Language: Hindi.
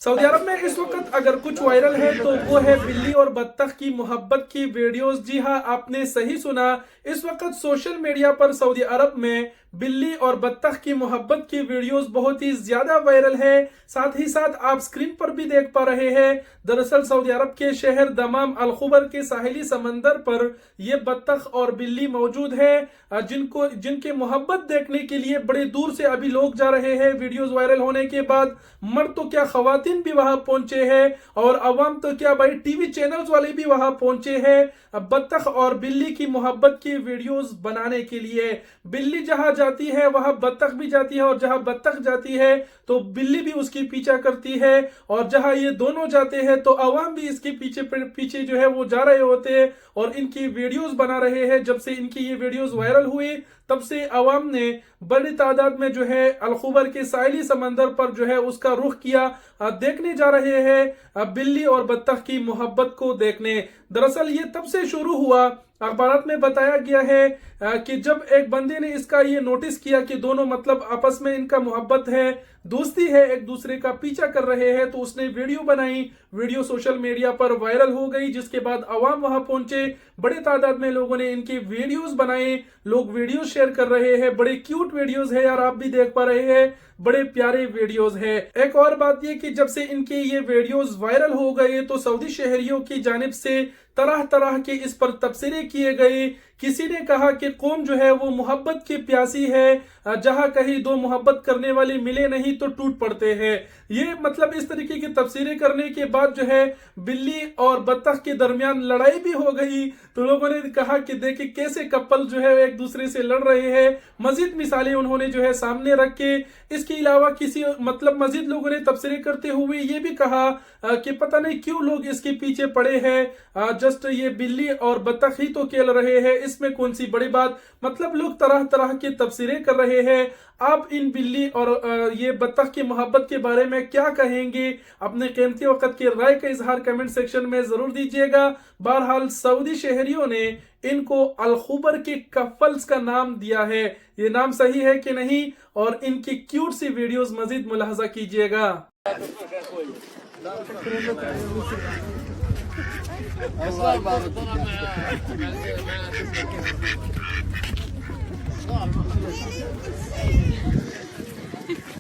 सऊदी अरब में इस वक्त अगर कुछ वायरल है तो वो है बिल्ली और बत्तख की मोहब्बत की वीडियोस। जी हाँ, आपने सही सुना। इस वक्त सोशल मीडिया पर सऊदी अरब में बिल्ली और बत्तख की मोहब्बत की वीडियोस बहुत ही ज्यादा वायरल है। साथ ही साथ आप स्क्रीन पर भी देख पा रहे हैं। दरअसल सऊदी अरब के शहर दमाम अल खुबर के साहिली समंदर पर ये बत्तख और बिल्ली मौजूद है, जिनके मोहब्बत देखने के लिए बड़े दूर से अभी लोग जा रहे हैं। वीडियोस वायरल होने के बाद मर्द तो क्या खवातीन भी वहां पहुंचे हैं और अवाम तो क्या भाई टीवी चैनल्स वाले भी वहां पहुंचे हैं बत्तख और बिल्ली की मोहब्बत की वीडियोस बनाने के लिए। बिल्ली जहां जाती है वहां बत्तख भी जाती है और जहां बत्तख जाती है तो बिल्ली भी उसकी पीछा करती है, और जहां ये दोनों जाते हैं तो अवाम भी इसके पीछे पीछे जो है वो जा रहे होते हैं और इनकी वीडियोस बना रहे हैं। जब से इनकी ये वीडियोस वायरल हुई तब से अवाम ने बड़ी तादाद में जो है अल खुबर के साहिली समंदर पर जो है उसका रुख किया, देखने जा रहे हैं बिल्ली और बत्तख की मोहब्बत को देखने। दरअसल ये तब से शुरू हुआ, अखबारात में बताया गया है कि जब एक बंदे ने इसका ये नोटिस किया कि दोनों मतलब आपस में इनका मोहब्बत है, दोस्ती है, एक दूसरे का पीछा कर रहे हैं, तो उसने वीडियो बनाई। वीडियो सोशल मीडिया पर वायरल हो गई, जिसके बाद अवाम वहां पहुंचे। बड़े तादाद में लोगों ने इनके वीडियोस बनाए, लोग वीडियो शेयर कर रहे हैं। बड़े क्यूट वीडियोस है यार, आप भी देख पा रहे हैं, बड़े प्यारे वीडियोस है। एक और बात ये कि जब से इनके ये वीडियोस वायरल हो गए तो सऊदी शहरियों की जानिब से तरह तरह के इस पर तबसरे किए गए। किसी ने कहा कि कौम जो है वो मोहब्बत की प्यासी है, जहां कहीं दो मोहब्बत करने वाले मिले नहीं तो टूट पड़ते हैं। ये मतलब इस तरीके की तफसीरें करने के बाद जो है बिल्ली और बत्तख के दरमियान लड़ाई भी हो गई। तो लोगों ने कहा कि देखिए कैसे कपल जो है एक दूसरे से लड़ रहे हैं। मजीद मिसालें उन्होंने जो है सामने रख के, इसके अलावा किसी मतलब मजीद लोगों ने तबसरे करते हुए ये भी कहा कि पता नहीं क्यों लोग इसके पीछे पड़े हैं, जस्ट ये बिल्ली और बत्तख ही तो खेल रहे हैं, इसमें कौन सी बड़ी बात। मतलब लोग तरह तरह के तबसरे कर रहे हैं। आप इन बिल्ली और ये बत्तख की मोहब्बत के बारे में क्या कहेंगे? अपने कीमती वक्त की राय का इजहार कमेंट सेक्शन में जरूर दीजिएगा। बहरहाल सऊदी शहरियों ने इनको अल खुबर के कपल्स का नाम दिया है, ये नाम सही है कि नहीं? और इनकी क्यूट सी वीडियोस मजीद मुलाहजा कीजिएगा।